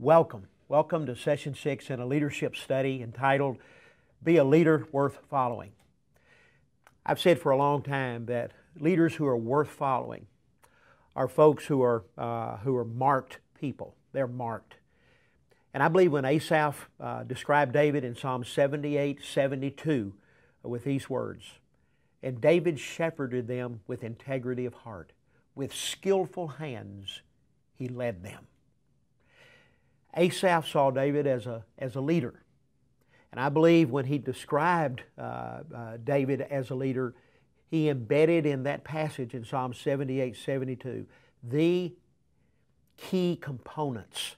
Welcome. Welcome to Session 6 in a leadership study entitled, Be a Leader Worth Following. I've said for a long time that leaders who are worth following are folks who are marked people. They're marked. And I believe when Asaph described David in Psalm 78:72 with these words, and David shepherded them with integrity of heart. With skillful hands he led them. Asaph saw David as a leader. And I believe when he described David as a leader, he embedded in that passage in Psalm 78:72 the key components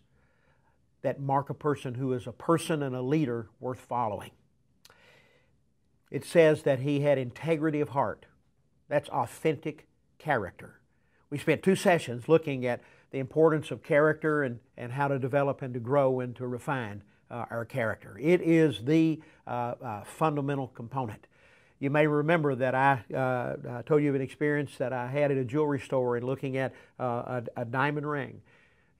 that mark a person who is a person and a leader worth following. It says that he had integrity of heart. That's authentic character. We spent 2 sessions looking at the importance of character and how to develop and to grow and to refine our character. It is the fundamental component. You may remember that I told you of an experience that I had at a jewelry store in looking at a diamond ring.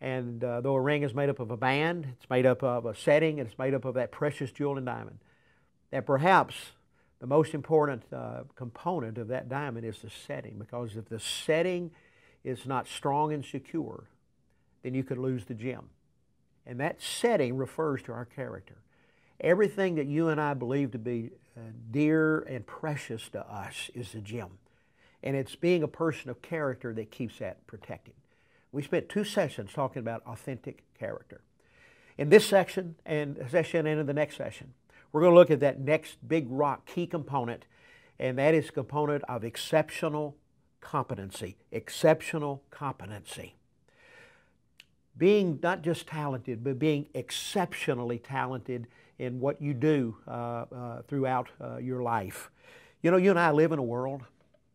And though a ring is made up of a band, it's made up of a setting, and it's made up of that precious jewel and diamond, that perhaps the most important component of that diamond is the setting, because if the setting is not strong and secure, then you could lose the gem. And that setting refers to our character. Everything that you and I believe to be dear and precious to us is the gem. And it's being a person of character that keeps that protected. We spent 2 sessions talking about authentic character. In this section and in the next session, we're going to look at that next big rock key component, and that is a component of exceptional competency. Exceptional competency. Being not just talented, but being exceptionally talented in what you do throughout your life. You know, you and I live in a world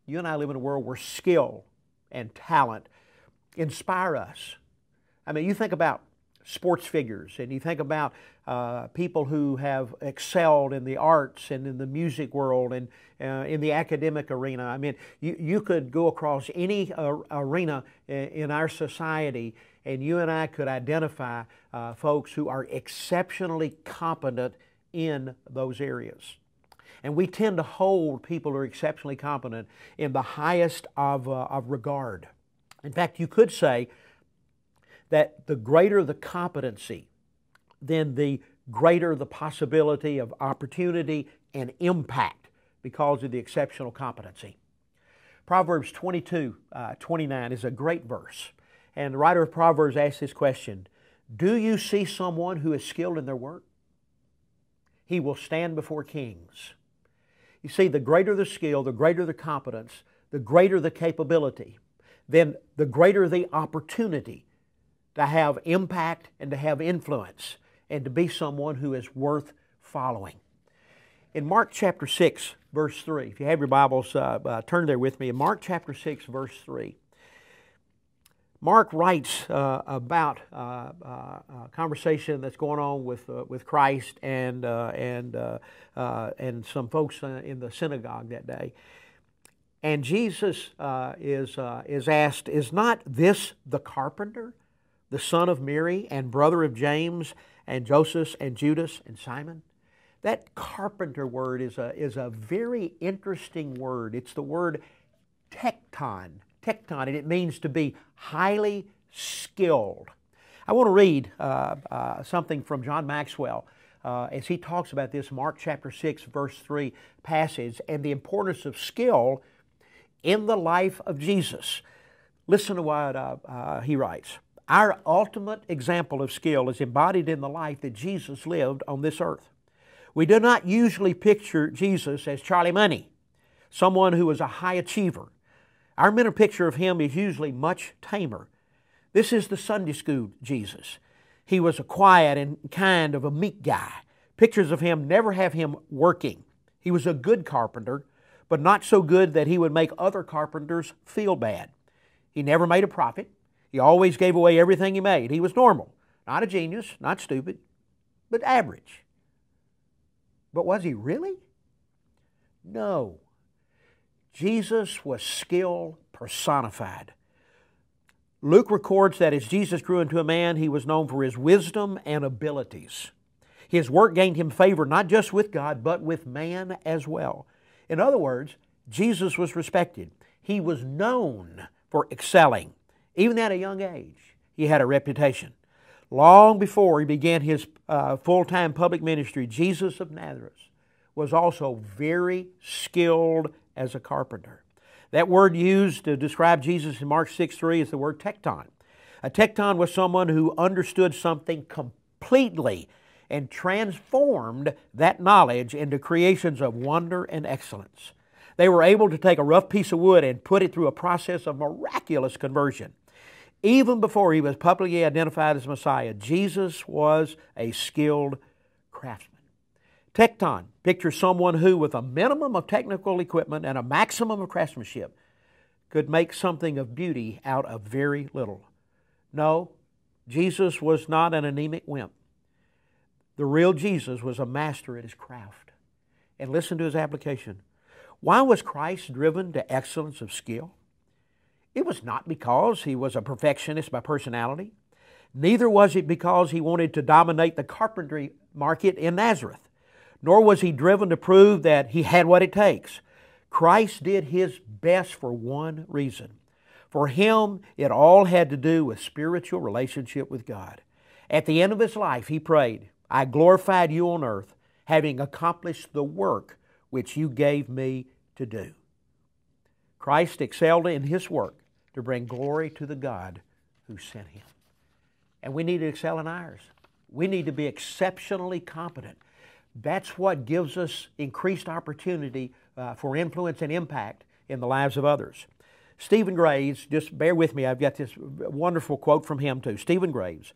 where skill and talent inspire us. I mean, you think about sports figures, and you think about people who have excelled in the arts and in the music world and in the academic arena. I mean, you could go across any arena in our society, and you and I could identify folks who are exceptionally competent in those areas. And we tend to hold people who are exceptionally competent in the highest of regard. In fact, you could say that the greater the competency, then the greater the possibility of opportunity and impact because of the exceptional competency. Proverbs 22:29 is a great verse. And the writer of Proverbs asks this question, do you see someone who is skilled in their work? He will stand before kings. You see, the greater the skill, the greater the competence, the greater the capability, then the greater the opportunity to have impact and to have influence and to be someone who is worth following. In Mark chapter 6, verse 3, if you have your Bibles, turn there with me. In Mark chapter 6, verse 3, Mark writes about a conversation that's going on with Christ and some folks in the synagogue that day. And Jesus is asked, is not this the carpenter, the son of Mary and brother of James and Joseph and Judas and Simon? That carpenter word is a very interesting word. It's the word tekton, and it means to be highly skilled. I want to read something from John Maxwell as he talks about this Mark chapter 6 verse 3 passage and the importance of skill in the life of Jesus. Listen to what he writes. Our ultimate example of skill is embodied in the life that Jesus lived on this earth. We do not usually picture Jesus as Charlie Money, someone who was a high achiever. Our mental picture of him is usually much tamer. This is the Sunday school Jesus. He was a quiet and kind of a meek guy. Pictures of him never have him working. He was a good carpenter, but not so good that he would make other carpenters feel bad. He never made a profit. He always gave away everything he made. He was normal, not a genius, not stupid, but average. But was he really? No. Jesus was skill personified. Luke records that as Jesus grew into a man, he was known for his wisdom and abilities. His work gained him favor not just with God, but with man as well. In other words, Jesus was respected. He was known for excelling. Even at a young age, he had a reputation. Long before he began his full-time public ministry, Jesus of Nazareth was also very skilled as a carpenter. That word used to describe Jesus in Mark 6:3 is the word tekton. A tekton was someone who understood something completely and transformed that knowledge into creations of wonder and excellence. They were able to take a rough piece of wood and put it through a process of miraculous conversion. Even before he was publicly identified as Messiah, Jesus was a skilled craftsman. Tekton pictures someone who, with a minimum of technical equipment and a maximum of craftsmanship, could make something of beauty out of very little. No, Jesus was not an anemic wimp. The real Jesus was a master at his craft. And listen to his application. Why was Christ driven to excellence of skill? It was not because he was a perfectionist by personality. Neither was it because he wanted to dominate the carpentry market in Nazareth. Nor was he driven to prove that he had what it takes. Christ did his best for one reason. For him, it all had to do with spiritual relationship with God. At the end of his life, he prayed, I glorified you on earth, having accomplished the work which you gave me to do. Christ excelled in his work to bring glory to the God who sent him. And we need to excel in ours. We need to be exceptionally competent. That's what gives us increased opportunity for influence and impact in the lives of others. Stephen Graves, just bear with me, I've got this wonderful quote from him too. Stephen Graves,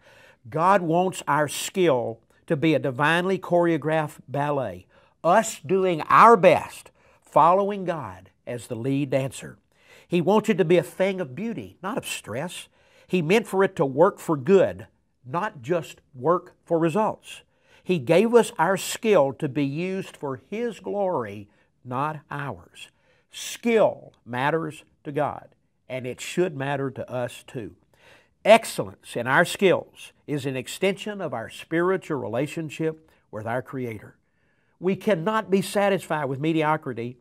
God wants our skill to be a divinely choreographed ballet, us doing our best, following God as the lead dancer. He wants it to be a thing of beauty, not of stress. He meant for it to work for good, not just work for results. He gave us our skill to be used for His glory, not ours. Skill matters to God, and it should matter to us too. Excellence in our skills is an extension of our spiritual relationship with our Creator. We cannot be satisfied with mediocrity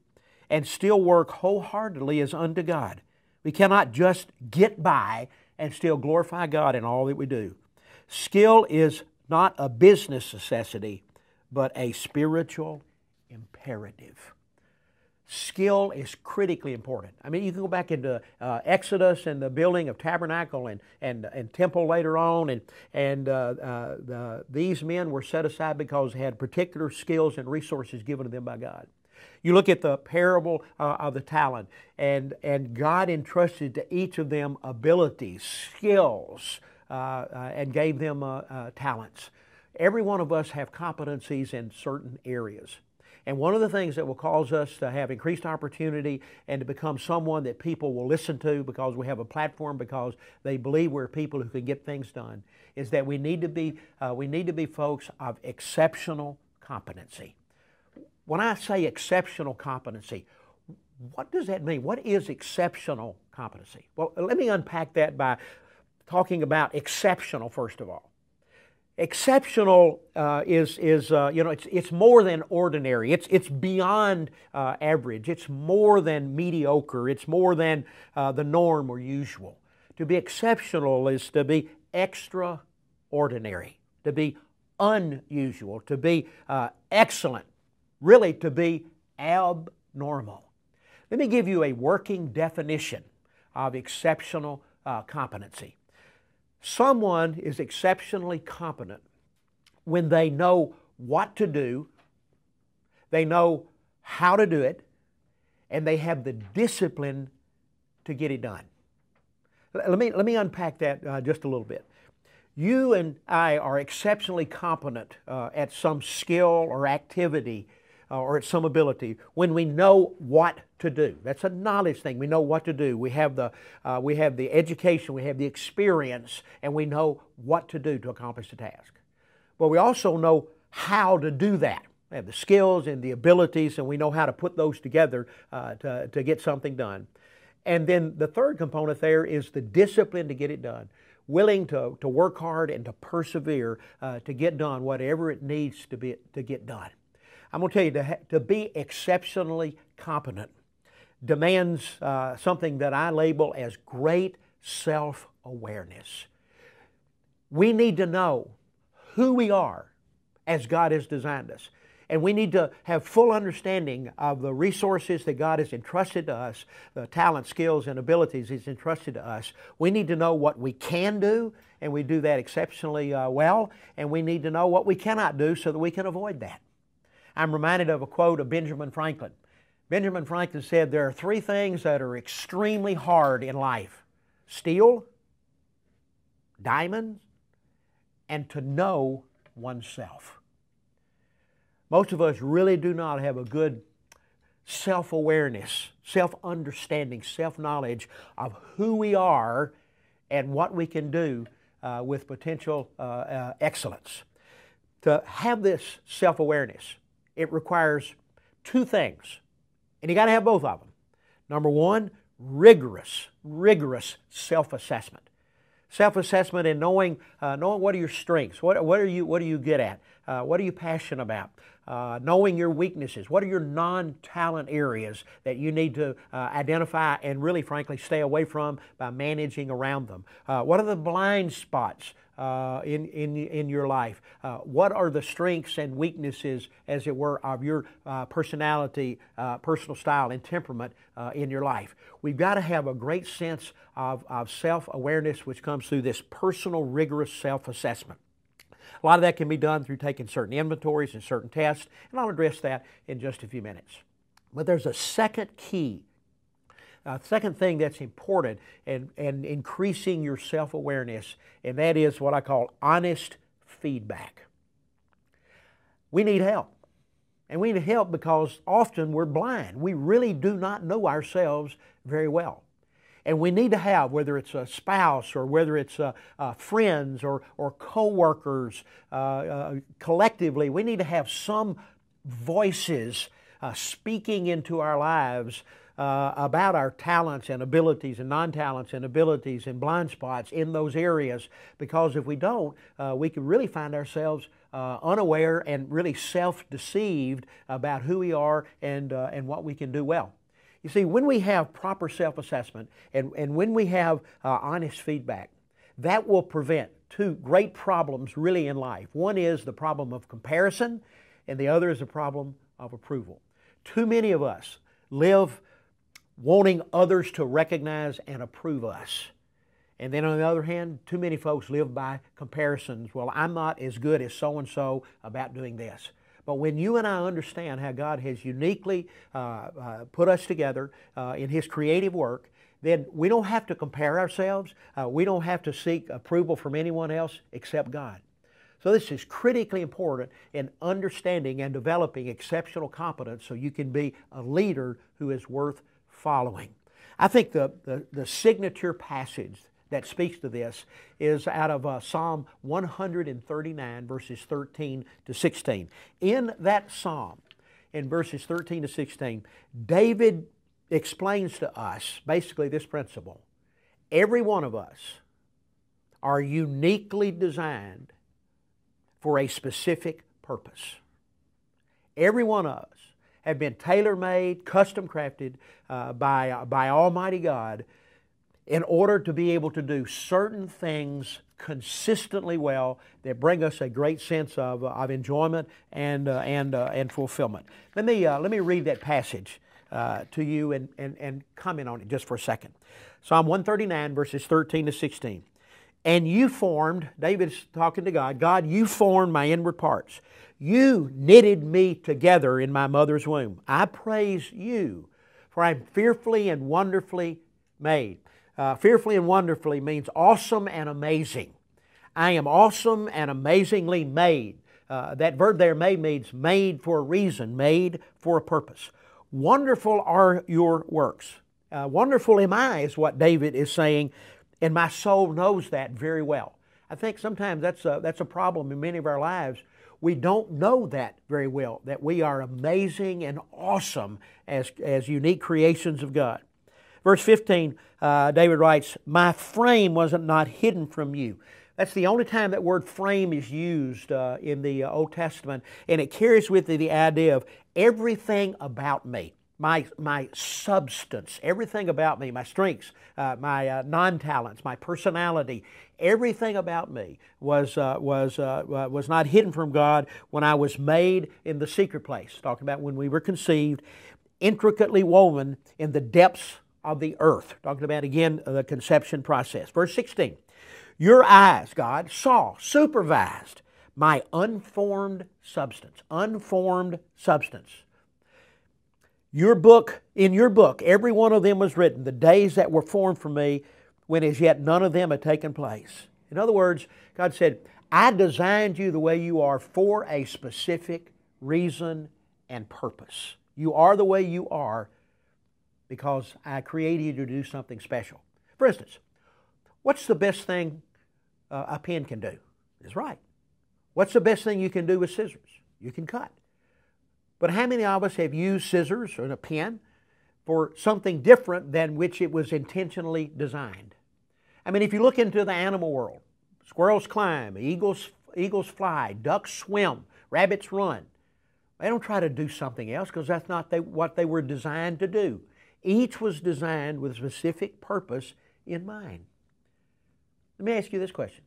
and still work wholeheartedly as unto God. We cannot just get by and still glorify God in all that we do. Skill is not a business necessity, but a spiritual imperative. Skill is critically important. I mean, you can go back into Exodus and the building of tabernacle and temple later on, and these men were set aside because they had particular skills and resources given to them by God. You look at the parable of the talent, and God entrusted to each of them abilities, skills, and gave them talents. Every one of us have competencies in certain areas. And one of the things that will cause us to have increased opportunity and to become someone that people will listen to because we have a platform, because they believe we're people who can get things done, is that we need to be folks of exceptional competency. When I say exceptional competency, what does that mean? What is exceptional competency? Well, let me unpack that by talking about exceptional first of all. Exceptional it's more than ordinary. It's beyond average. It's more than mediocre. It's more than the norm or usual. To be exceptional is to be extraordinary, to be unusual, to be excellent, really to be abnormal. Let me give you a working definition of exceptional competency. Someone is exceptionally competent when they know what to do, they know how to do it, and they have the discipline to get it done. Let me unpack that just a little bit. You and I are exceptionally competent at some skill or activity or at some ability when we know what to do. That's a knowledge thing. We know what to do. We have the education, we have the experience, and we know what to do to accomplish the task. But we also know how to do that. We have the skills and the abilities, and we know how to put those together to get something done. And then the third component there is the discipline to get it done. Willing to work hard and to persevere to get done whatever it needs to get done. I'm going to tell you, to be exceptionally competent demands something that I label as great self-awareness. We need to know who we are as God has designed us. And we need to have full understanding of the resources that God has entrusted to us, the talents, skills, and abilities He's entrusted to us. We need to know what we can do, and we do that exceptionally well. And we need to know what we cannot do so that we can avoid that. I'm reminded of a quote of Benjamin Franklin. Benjamin Franklin said, "There are three things that are extremely hard in life: steel, diamonds, and to know oneself." Most of us really do not have a good self-awareness, self-understanding, self-knowledge of who we are and what we can do with potential excellence. To have this self-awareness, it requires two things, and you got to have both of them. Number one, rigorous self-assessment. Self-assessment and knowing what are your strengths, what are you good at, what are you passionate about, knowing your weaknesses, what are your non-talent areas that you need to identify and really, frankly, stay away from by managing around them. What are the blind spots in your life? What are the strengths and weaknesses, as it were, of your personality, personal style, and temperament in your life? We've got to have a great sense of self-awareness, which comes through this personal, rigorous self-assessment. A lot of that can be done through taking certain inventories and certain tests, and I'll address that in just a few minutes. But there's a second key, second thing that's important in increasing your self-awareness, and that is what I call honest feedback. We need help. And we need help because often we're blind. We really do not know ourselves very well. And we need to have, whether it's a spouse or whether it's friends or co-workers, collectively, we need to have some voices speaking into our lives about our talents and abilities and non-talents and abilities and blind spots in those areas, because if we don't, we can really find ourselves unaware and really self-deceived about who we are and what we can do well. You see, when we have proper self-assessment and when we have honest feedback, that will prevent two great problems really in life. One is the problem of comparison, and the other is the problem of approval. Too many of us live wanting others to recognize and approve us. And then on the other hand, too many folks live by comparisons. Well, I'm not as good as so-and-so about doing this. But when you and I understand how God has uniquely put us together in His creative work, then we don't have to compare ourselves. We don't have to seek approval from anyone else except God. So this is critically important in understanding and developing exceptional competence so you can be a leader who is worth following. I think the signature passage that speaks to this is out of Psalm 139, verses 13 to 16. In that psalm, in verses 13 to 16, David explains to us basically this principle. Every one of us are uniquely designed for a specific purpose. Every one of us have been tailor-made, custom-crafted by Almighty God in order to be able to do certain things consistently well that bring us a great sense of enjoyment and fulfillment. Let me read that passage to you and comment on it just for a second. Psalm 139, verses 13 to 16. And you formed, David's talking to God, God, you formed my inward parts. You knitted me together in my mother's womb. I praise you, for I am fearfully and wonderfully made. Fearfully and wonderfully means awesome and amazing. I am awesome and amazingly made. That verb there, made, means made for a reason, made for a purpose. Wonderful are your works. Wonderful am I is what David is saying, and my soul knows that very well. I think sometimes that's a problem in many of our lives. We don't know that very well, that we are amazing and awesome as unique creations of God. Verse 15, David writes, "My frame wasn't not hidden from you." That's the only time that word frame is used in the Old Testament, and it carries with it the idea of everything about me. My substance, everything about me, my strengths, my non-talents, my personality, everything about me was not hidden from God when I was made in the secret place. Talking about when we were conceived, intricately woven in the depths of the earth. Talking about, again, the conception process. Verse 16, "Your eyes, God, saw, supervised my unformed substance." Unformed substance. In your book, every one of them was written, the days that were formed for me, when as yet none of them had taken place. In other words, God said, I designed you the way you are for a specific reason and purpose. You are the way you are because I created you to do something special. For instance, what's the best thing a pen can do? It's write. What's the best thing you can do with scissors? You can cut. But how many of us have used scissors or a pen for something different than which it was intentionally designed? I mean, if you look into the animal world, squirrels climb, eagles fly, ducks swim, rabbits run. They don't try to do something else because that's not what they were designed to do. Each was designed with a specific purpose in mind. Let me ask you this question.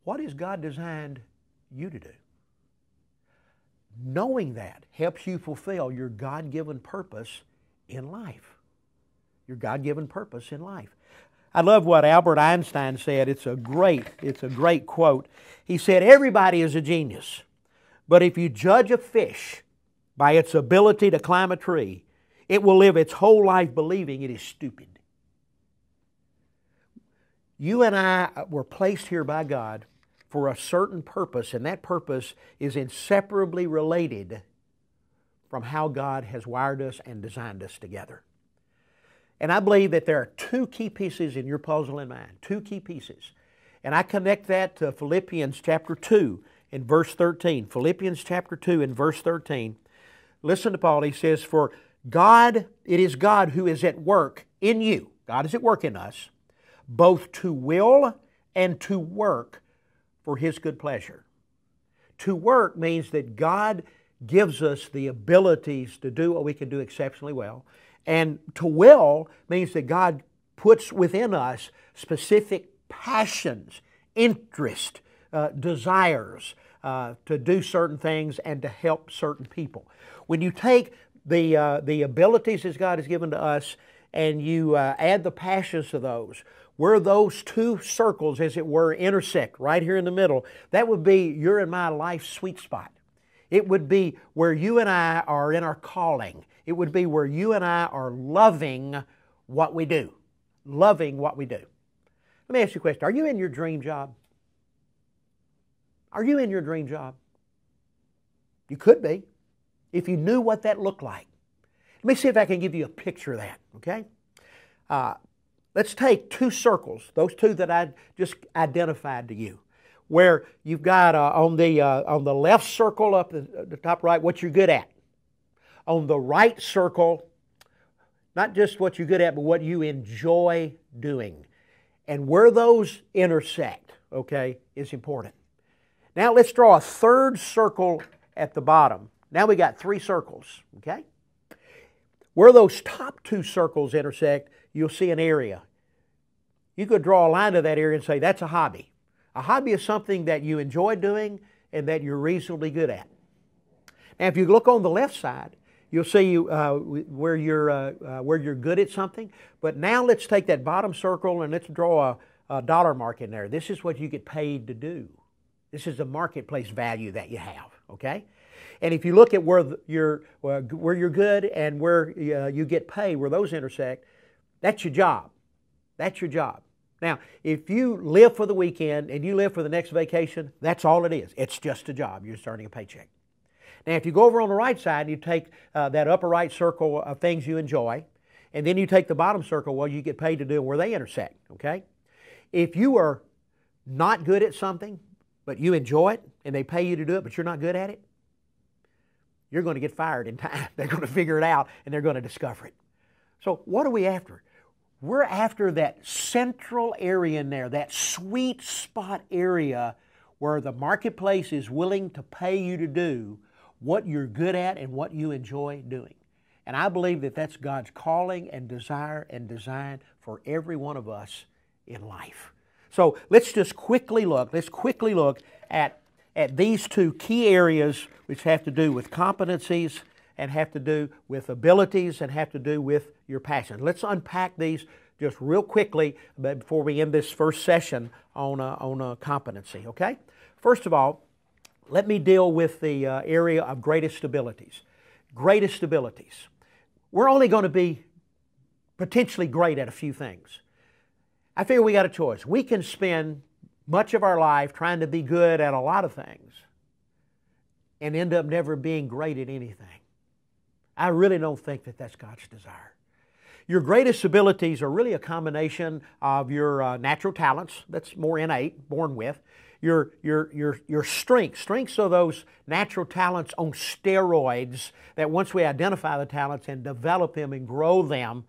What has God designed you to do? Knowing that helps you fulfill your God-given purpose in life. Your God-given purpose in life. I love what Albert Einstein said. It's a great quote. He said, "Everybody is a genius, but if you judge a fish by its ability to climb a tree, it will live its whole life believing it is stupid." You and I were placed here by God for a certain purpose, and that purpose is inseparably related from how God has wired us and designed us together. And I believe that there are two key pieces in your puzzle and mine, two key pieces. And I connect that to Philippians chapter 2 and verse 13. Philippians chapter 2 and verse 13. Listen to Paul. He says, "For God, it is God who is at work in you." God is at work in us, "both to will and to work for His good pleasure." To work means that God gives us the abilities to do what we can do exceptionally well. And to will means that God puts within us specific passions, interest, desires to do certain things and to help certain people. When you take the abilities that God has given to us and you add the passions to those, where those two circles, as it were, intersect right here in the middle, that would be your and my life sweet spot. It would be where you and I are in our calling. It would be where you and I are loving what we do. Loving what we do. Let me ask you a question. Are you in your dream job? Are you in your dream job? You could be, if you knew what that looked like. Let me see if I can give you a picture of that, okay? Let's take two circles, those two that I just identified to you, where you've got on the left circle up the top right what you're good at. On the right circle, not just what you're good at, but what you enjoy doing. And where those intersect, okay, is important. Now let's draw a third circle at the bottom. Now we got three circles, okay? Where those top two circles intersect, you'll see an area. You could draw a line to that area and say that's a hobby. A hobby is something that you enjoy doing and that you're reasonably good at. Now if you look on the left side, you'll see where you're good at something. But now let's take that bottom circle and let's draw a dollar mark in there. This is what you get paid to do. This is the marketplace value that you have, okay? And if you look at where you're good and where you get paid, where those intersect, that's your job. That's your job. Now, if you live for the weekend and you live for the next vacation, that's all it is. It's just a job. You're just earning a paycheck. Now, if you go over on the right side and you take that upper right circle of things you enjoy, and then you take the bottom circle, well, you get paid to do where they intersect, okay? If you are not good at something, but you enjoy it, and they pay you to do it, but you're not good at it, you're going to get fired in time. They're going to figure it out, and they're going to discover it. So what are we after? We're after that central area in there, that sweet spot area where the marketplace is willing to pay you to do what you're good at and what you enjoy doing. And I believe that that's God's calling and desire and design for every one of us in life. So let's just quickly look at these two key areas which have to do with competencies and have to do with abilities and have to do with your passion. Let's unpack these just real quickly before we end this first session on competency, okay? First of all, let me deal with the area of greatest abilities. Greatest abilities. We're only going to be potentially great at a few things. I figure we got a choice. We can spend much of our life trying to be good at a lot of things and end up never being great at anything. I really don't think that that's God's desire. Your greatest abilities are really a combination of your natural talents, that's more innate, born with, your strengths. Strengths are those natural talents on steroids that once we identify the talents and develop them and grow them,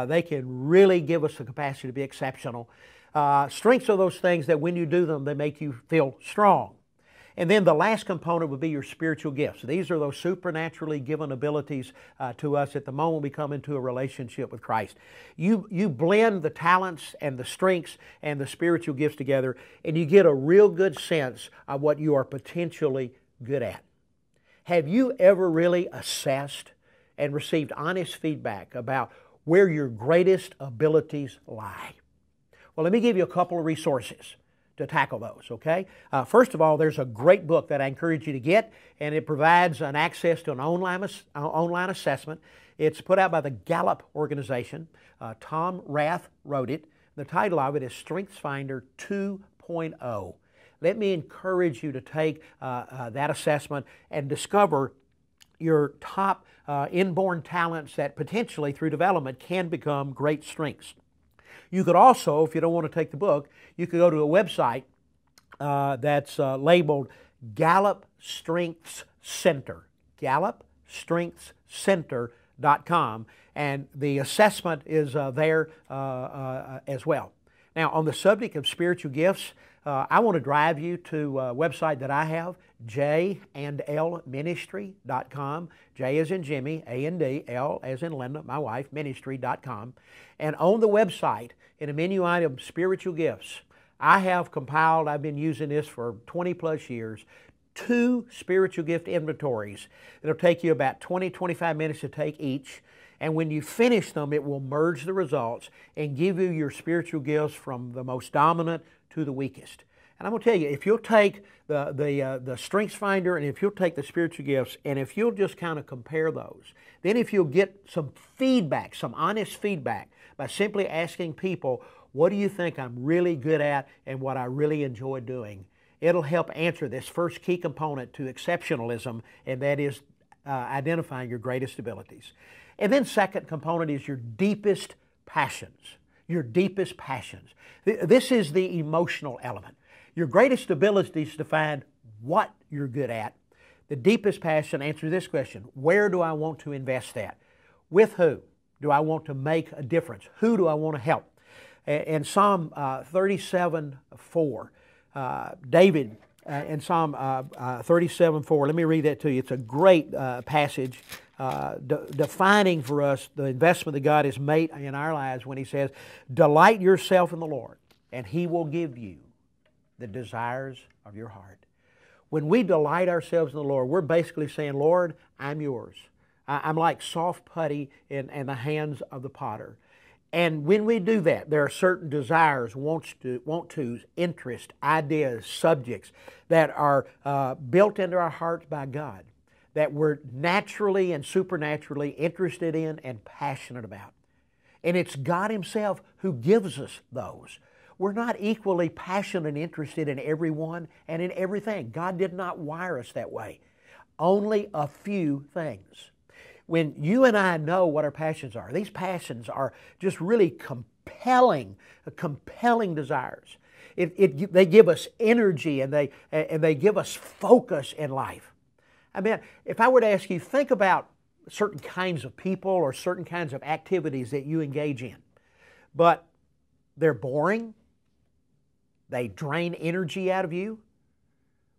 they can really give us the capacity to be exceptional. Strengths are those things that when you do them, they make you feel strong. And then the last component would be your spiritual gifts. These are those supernaturally given abilities to us at the moment we come into a relationship with Christ. You blend the talents and the strengths and the spiritual gifts together, and you get a real good sense of what you are potentially good at. Have you ever really assessed and received honest feedback about where your greatest abilities lie? Well, let me give you a couple of resources to tackle those, okay? First of all, there's a great book that I encourage you to get, and it provides an access to an online assessment. It's put out by the Gallup organization. Tom Rath wrote it. The title of it is StrengthsFinder 2.0. Let me encourage you to take that assessment and discover your top inborn talents that potentially through development can become great strengths. You could also, if you don't want to take the book, you could go to a website that's labeled Gallup Strengths Center, GallupStrengthsCenter.com, and the assessment is there as well. Now, on the subject of spiritual gifts, I want to drive you to a website that I have, jandlministry.com. J as in Jimmy, A-N-D, L as in Linda, my wife, ministry.com. And on the website, in a menu item, spiritual gifts, I have compiled, I've been using this for 20 plus years, 2 spiritual gift inventories. It'll take you about 20-25 minutes to take each. And when you finish them, it will merge the results and give you your spiritual gifts from the most dominant to the weakest. And I'm going to tell you, if you'll take the StrengthsFinder and if you'll take the spiritual gifts and if you'll just kind of compare those, then if you'll get some feedback, some honest feedback by simply asking people, what do you think I'm really good at and what I really enjoy doing, it'll help answer this first key component to exceptionalism, and that is identifying your greatest abilities. And then second component is your deepest passions. Your deepest passions. This is the emotional element. Your greatest abilities define what you're good at. The deepest passion answers this question: where do I want to invest that? With who do I want to make a difference? Who do I want to help? In Psalm 37:4, David, in Psalm 37:4, let me read that to you. It's a great passage defining for us the investment that God has made in our lives when He says, delight yourself in the Lord, and He will give you the desires of your heart. When we delight ourselves in the Lord, we're basically saying, Lord, I'm yours. I'm like soft putty in the hands of the potter. And when we do that, there are certain desires, want-tos, interests, ideas, subjects that are built into our hearts by God, that we're naturally and supernaturally interested in and passionate about. And it's God Himself who gives us those. We're not equally passionate and interested in everyone and in everything. God did not wire us that way. Only a few things. When you and I know what our passions are, these passions are just really compelling desires. They give us energy and they give us focus in life. I mean, if I were to ask you, think about certain kinds of people or certain kinds of activities that you engage in. But they're boring. They drain energy out of you.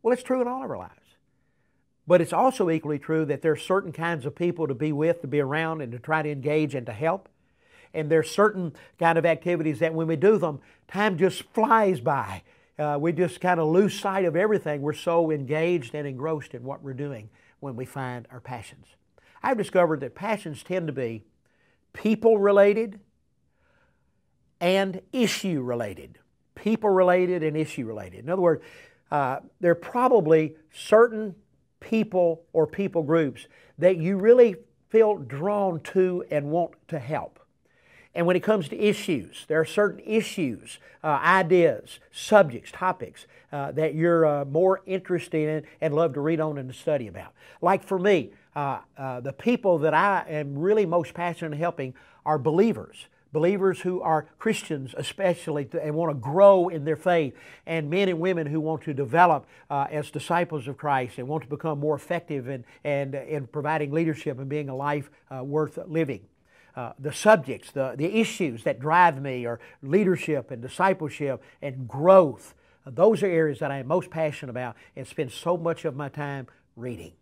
Well, it's true in all of our lives. But it's also equally true that there are certain kinds of people to be with, to be around, and to try to engage and to help. And there's certain kind of activities that when we do them, time just flies by. We just kind of lose sight of everything. We're so engaged and engrossed in what we're doing when we find our passions. I've discovered that passions tend to be people-related and issue-related. People-related and issue-related. In other words, there are probably certain people or people groups that you really feel drawn to and want to help. And when it comes to issues, there are certain issues, ideas, subjects, topics that you're more interested in and love to read on and to study about. Like for me, the people that I am really most passionate in helping are believers. Believers who are Christians especially and want to grow in their faith, and men and women who want to develop as disciples of Christ and want to become more effective in providing leadership and being a life worth living. The subjects, the issues that drive me are leadership and discipleship and growth. Those are areas that I am most passionate about and spend so much of my time reading.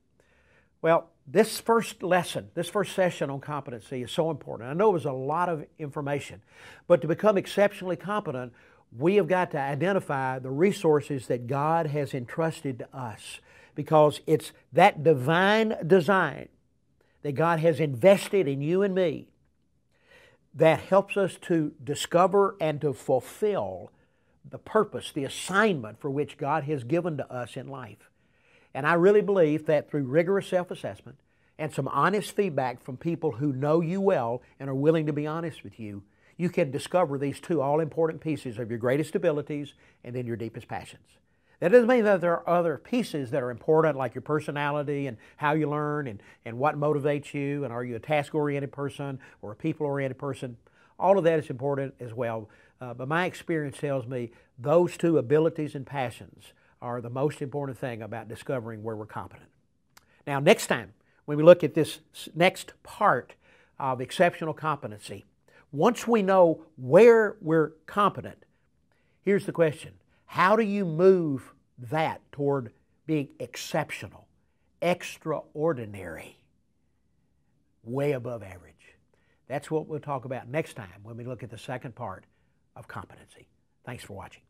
Well, this first lesson, this first session on competency is so important. I know it was a lot of information, but to become exceptionally competent, we have got to identify the resources that God has entrusted to us, because it's that divine design that God has invested in you and me that helps us to discover and to fulfill the purpose, the assignment for which God has given to us in life. And I really believe that through rigorous self-assessment and some honest feedback from people who know you well and are willing to be honest with you, you can discover these two all-important pieces of your greatest abilities and then your deepest passions. That doesn't mean that there are other pieces that are important, like your personality and how you learn and what motivates you, and are you a task-oriented person or a people-oriented person. All of that is important as well. But my experience tells me those two abilities and passions are the most important thing about discovering where we're competent. Now, next time, when we look at this next part of exceptional competency, once we know where we're competent, here's the question. How do you move that toward being exceptional, extraordinary, way above average? That's what we'll talk about next time when we look at the second part of competency. Thanks for watching.